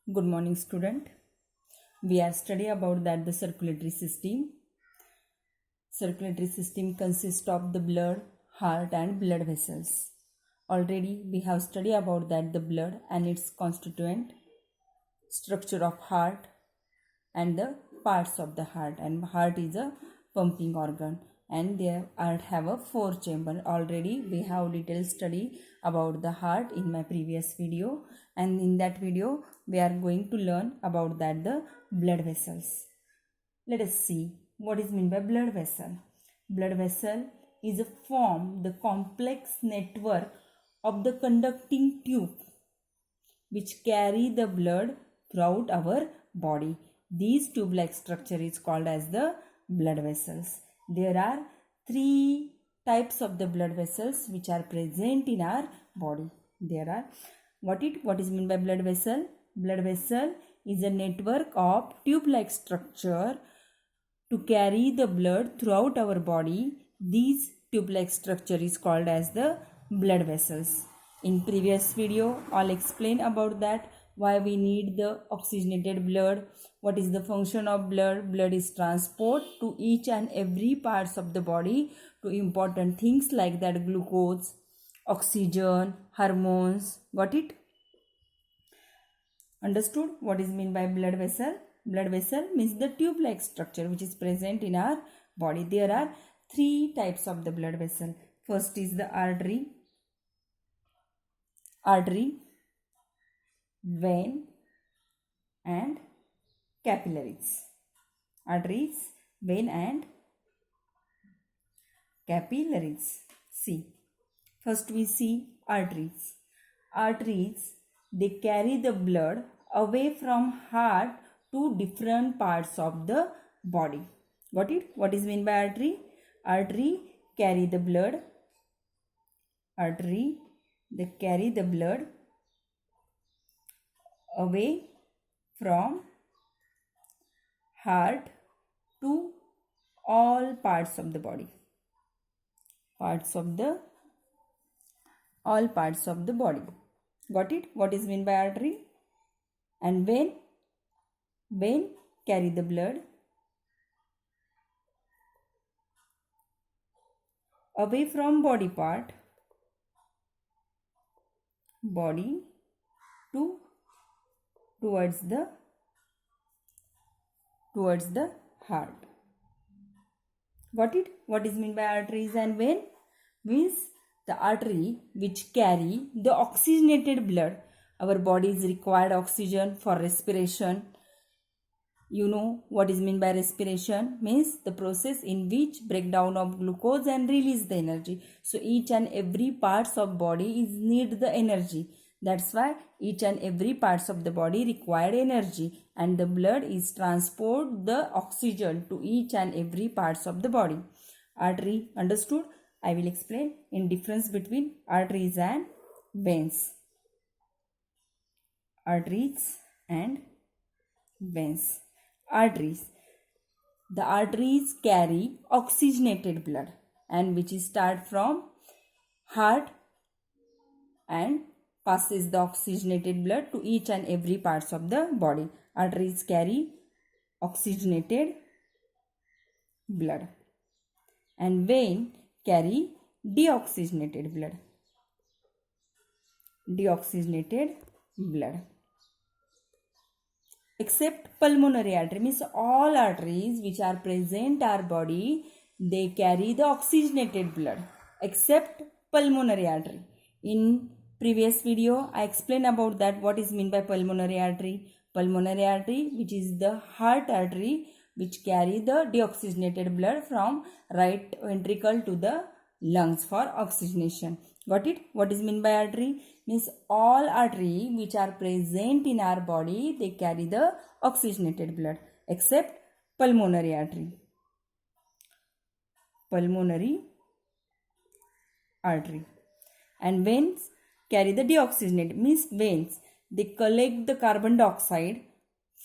Good morning, student. We are study about that the circulatory system. Circulatory system consists of the blood, heart and blood vessels. Already we have studied about that the blood and its constituent, structure of heart and the parts of the heart, and heart is a pumping organ and there have a four chamber. Already we have detailed study about the heart in my previous video, and in that video we are going to learn about that the blood vessels. Let us see what is meant by blood vessel. Blood vessel is a form, the complex network of the conducting tube which carry the blood throughout our body. These tube-like structure is called as the blood vessels. There are three types of the blood vessels which are present in our body. There are what is meant by blood vessel? Blood vessel is a network of tube-like structure to carry the blood throughout our body. These tube-like structure is called as the blood vessels. In previous video, I'll explain about that, why we need the oxygenated blood, what is the function of blood. Blood is transport to each and every parts of the body to important things like that glucose, oxygen, hormones. Got it? Understood what is meant by blood vessel? Blood vessel means the tube-like structure which is present in our body. There are three types of the blood vessel. First is the artery, vein and capillaries. Arteries, vein and capillaries. See, first we see arteries. Arteries, they carry the blood away from heart to different parts of the body. Got it? What is meant by artery? Artery carry the blood. Artery, they carry the blood away from heart to all parts of the body. All parts of the body. Got it? What is meant by artery? And vein? Vein carry the blood away from body part, body to towards the heart. Got it? What is meant by arteries and vein? Means the artery which carry the oxygenated blood. Our bodies required oxygen for respiration. You know what is meant by respiration? Means the process in which breakdown of glucose and release the energy. So each and every parts of body is need the energy. That's why each and every parts of the body required energy, and the blood is transport the oxygen to each and every parts of the body. Artery, understood? I will explain in difference between arteries and veins. Arteries and veins. Arteries. The arteries carry oxygenated blood and which is start from heart and passes the oxygenated blood to each and every parts of the body. Arteries carry oxygenated blood and vein carry deoxygenated blood. Deoxygenated blood. Except pulmonary artery, means all arteries which are present in our body, they carry the oxygenated blood except pulmonary artery. In previous video I explained about that what is meant by pulmonary artery. Pulmonary artery, which is the heart artery which carry the deoxygenated blood from right ventricle to the lungs for oxygenation. Got it? What is meant by artery? Means all artery which are present in our body, they carry the oxygenated blood except pulmonary artery. Pulmonary artery. And veins carry the deoxygenated, means veins, they collect the carbon dioxide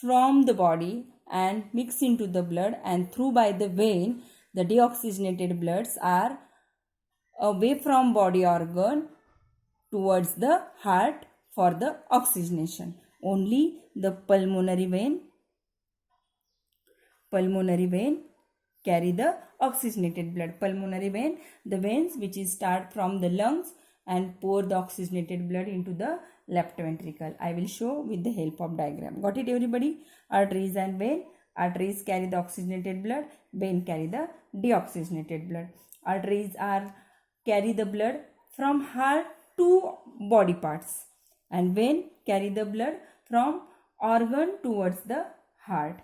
from the body and mix into the blood, and through by the vein the deoxygenated bloods are away from body organ towards the heart for the oxygenation. Only the pulmonary vein carry the oxygenated blood. Pulmonary vein, the veins which is start from the lungs and pour the oxygenated blood into the left ventricle. I will show with the help of diagram. Got it everybody? Arteries and vein. Arteries carry the oxygenated blood. Vein carry the deoxygenated blood. Arteries carry the blood from heart to body parts, and vein carry the blood from organ towards the heart.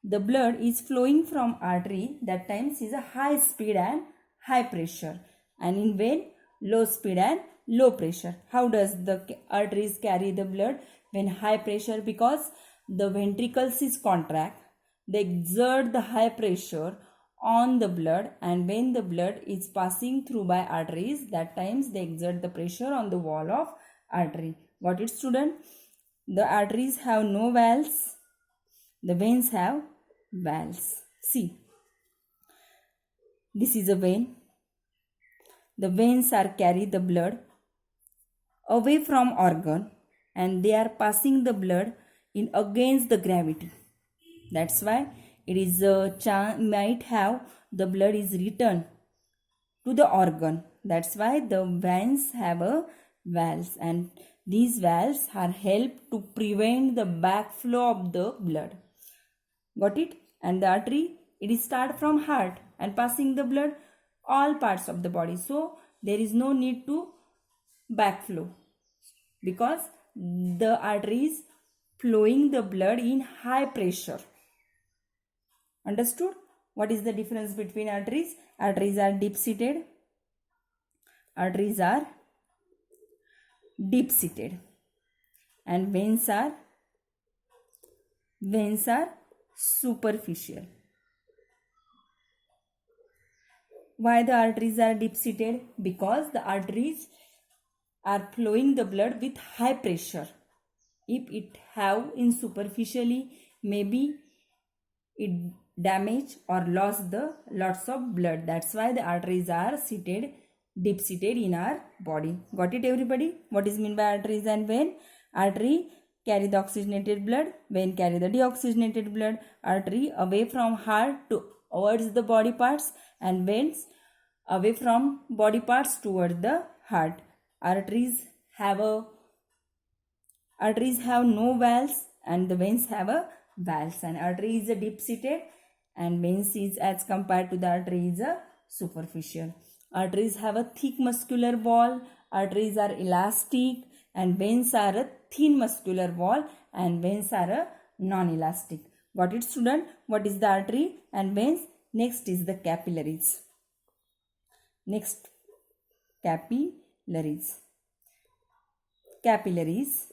The blood is flowing from artery, that times is a high speed and high pressure, and in vein low speed and low pressure. How does the arteries carry the blood when high pressure? Because the ventricles is contract, they exert the high pressure on the blood, and when the blood is passing through by arteries, that times they exert the pressure on the wall of artery. Got it, student? The arteries have no valves, the veins have valves. See, this is a vein. The veins carry the blood away from organ, and they are passing the blood in against the gravity. That's why it is might have the blood is returned to the organ. That's why the veins have a valves, and these valves are help to prevent the backflow of the blood. Got it? And the artery, it is start from heart and passing the blood all parts of the body. So there is no need to backflow, because the arteries flowing the blood in high pressure. Understood? What is the difference between arteries? Arteries are deep-seated. Arteries are deep-seated. And veins are superficial. Why the arteries are deep-seated? Because the arteries are flowing the blood with high pressure. If it have in superficially, maybe it damage or lost the lots of blood. That's why the arteries are deep seated in our body. Got it everybody? What is mean by arteries and vein? Artery carry the oxygenated blood, vein carry the deoxygenated blood. Artery away from heart towards the body parts, and veins away from body parts toward the heart. Arteries have no valves, and the veins have a valves, and artery is a deep seated and veins is, as compared to the artery, is a superficial. Arteries have a thick muscular wall, arteries are elastic, and veins are a thin muscular wall, and veins are a non-elastic. Got it, student? What is the artery and veins? Next is the capillaries. Capillaries.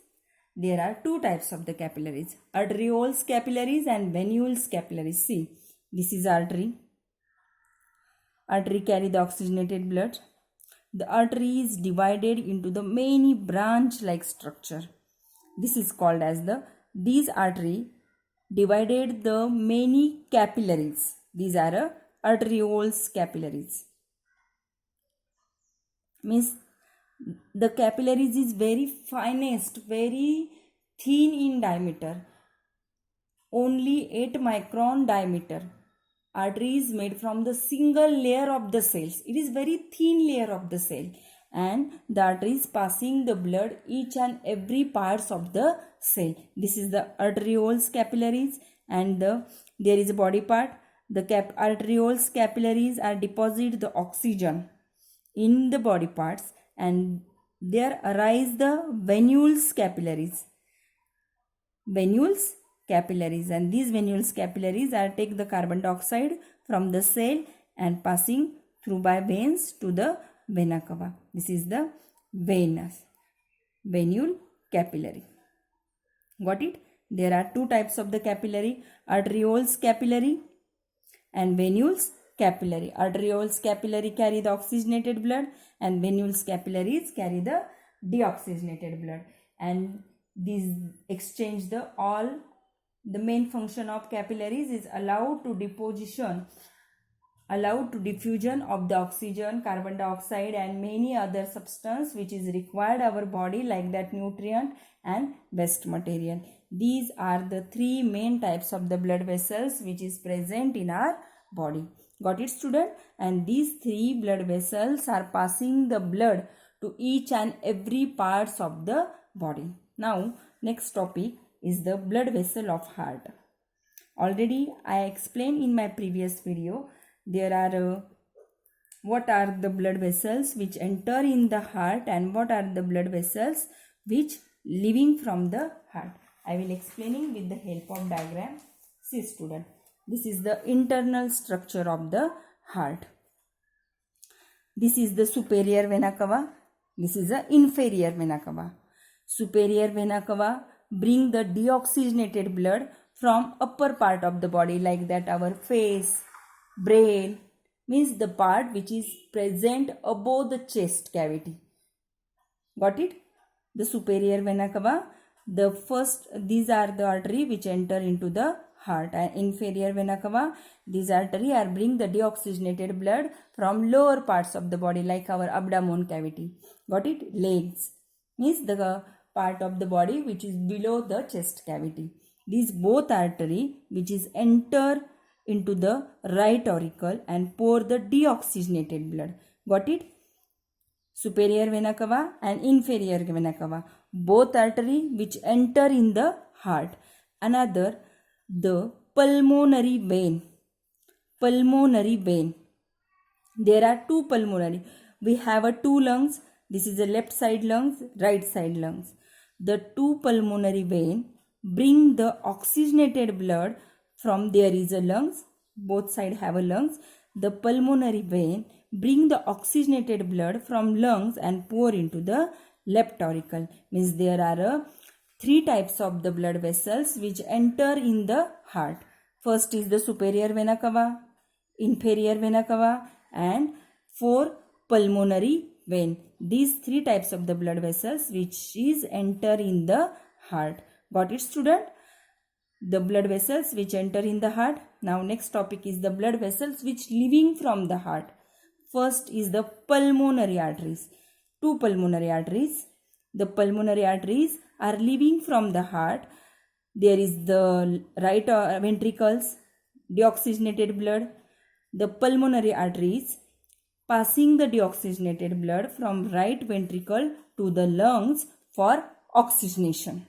There are two types of the capillaries: arterioles capillaries and venules capillaries. See, this is artery. Artery carry the oxygenated blood. The artery is divided into the many branch-like structure. This is called as these artery divided the many capillaries. These are arterioles capillaries. Means the capillaries is very finest, very thin in diameter, only 8 micron diameter. Artery is made from the single layer of the cells. It is very thin layer of the cell, and the artery is passing the blood each and every parts of the cell. This is the arterioles capillaries, and there is a body part. The arterioles capillaries are deposit the oxygen in the body parts, and there arise the venules capillaries. And these venules capillaries are take the carbon dioxide from the cell and passing through by veins to the vena cava. This is the venule capillary. Got it? There are two types of the capillary: arterioles capillary and venules capillary. Arterioles capillary carry the oxygenated blood, and venules capillaries carry the deoxygenated blood, and these exchange the main function of capillaries is allow to deposition allow to diffusion of the oxygen, carbon dioxide and many other substance which is required our body, like that nutrient and waste material. These are the three main types of the blood vessels which is present in our body. Got it, student? And these three blood vessels are passing the blood to each and every parts of the body. Now next topic is the blood vessel of heart. Already I explained in my previous video, there are what are the blood vessels which enter in the heart and what are the blood vessels which leaving from the heart. I will explaining with the help of diagram. See student, this is the internal structure of the heart. This is the superior vena cava. This is the inferior vena cava. Superior vena cava bring the deoxygenated blood from upper part of the body, like that our face, brain, means the part which is present above the chest cavity. Got it? The superior vena cava, the first, these are the artery which enter into the heart, and inferior vena cava, these artery are bring the deoxygenated blood from lower parts of the body, like our abdomen cavity. Got it? Legs means the part of the body which is below the chest cavity. These both artery which is enter into the right auricle and pour the deoxygenated blood. Got it? Superior vena cava and inferior vena cava, both artery which enter in the heart. Another, the pulmonary vein. Pulmonary vein. There are two pulmonary. We have a two lungs. This is the left side lungs, right side lungs. The two pulmonary vein bring the oxygenated blood from, there is a lungs, both side have a lungs. The pulmonary vein bring the oxygenated blood from lungs and pour into the left auricle. Means there are three types of the blood vessels which enter in the heart. First is the superior vena cava, inferior vena cava and four pulmonary vein. These three types of the blood vessels which is enter in the heart. Got it, student? The blood vessels which enter in the heart. Now next topic is the blood vessels which leaving from the heart. First is the pulmonary arteries. Two pulmonary arteries. The pulmonary arteries are leaving from the heart. There is the right ventricles, deoxygenated blood. The pulmonary arteries passing the deoxygenated blood from right ventricle to the lungs for oxygenation.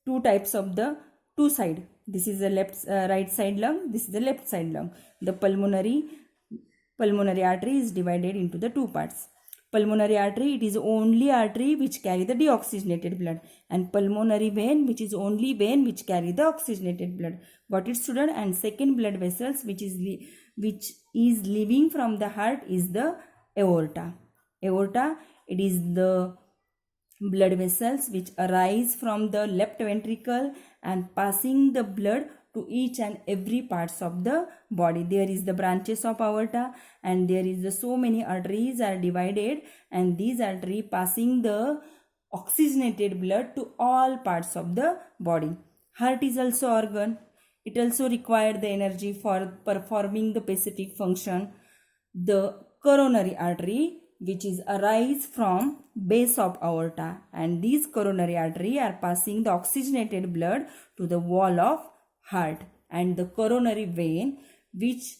Two types of the two side. This is the right side lung. This is the left side lung. The pulmonary artery is divided into the two parts. Pulmonary artery, it is only artery which carry the deoxygenated blood, and pulmonary vein, which is only vein which carry the oxygenated blood. Got it, student? And second blood vessels which is leaving from the heart is the aorta. Aorta, it is the blood vessels which arise from the left ventricle and passing the blood to each and every parts of the body. There is the branches of aorta and there is the so many arteries are divided, and these artery passing the oxygenated blood to all parts of the body. Heart is also organ. It also requires the energy for performing the specific function. The coronary artery which is arise from base of aorta, and these coronary artery are passing the oxygenated blood to the wall of heart, and the coronary vein which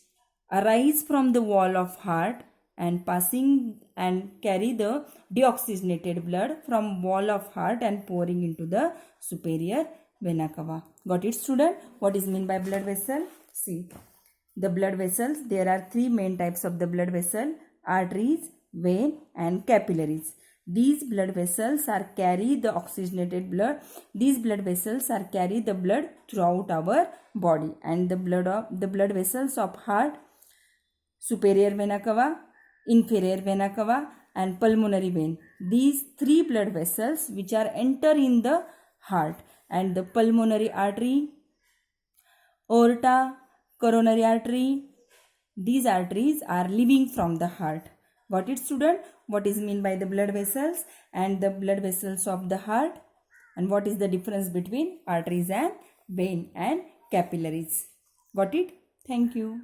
arise from the wall of heart and passing and carry the deoxygenated blood from wall of heart and pouring into the superior vena cava. Got it, student? What is meant by blood vessel? See, the blood vessels, there are three main types of the blood vessel: arteries, vein and capillaries. These blood vessels are carry the oxygenated blood. These blood vessels are carry the blood throughout our body, and the blood vessels of heart, superior vena cava, inferior vena cava and pulmonary vein. These three blood vessels which are enter in the heart, and the pulmonary artery, aorta, coronary artery, these arteries are leaving from the heart. Got it, student? What is meant by the blood vessels and the blood vessels of the heart, and what is the difference between arteries and vein and capillaries? Got it? Thank you.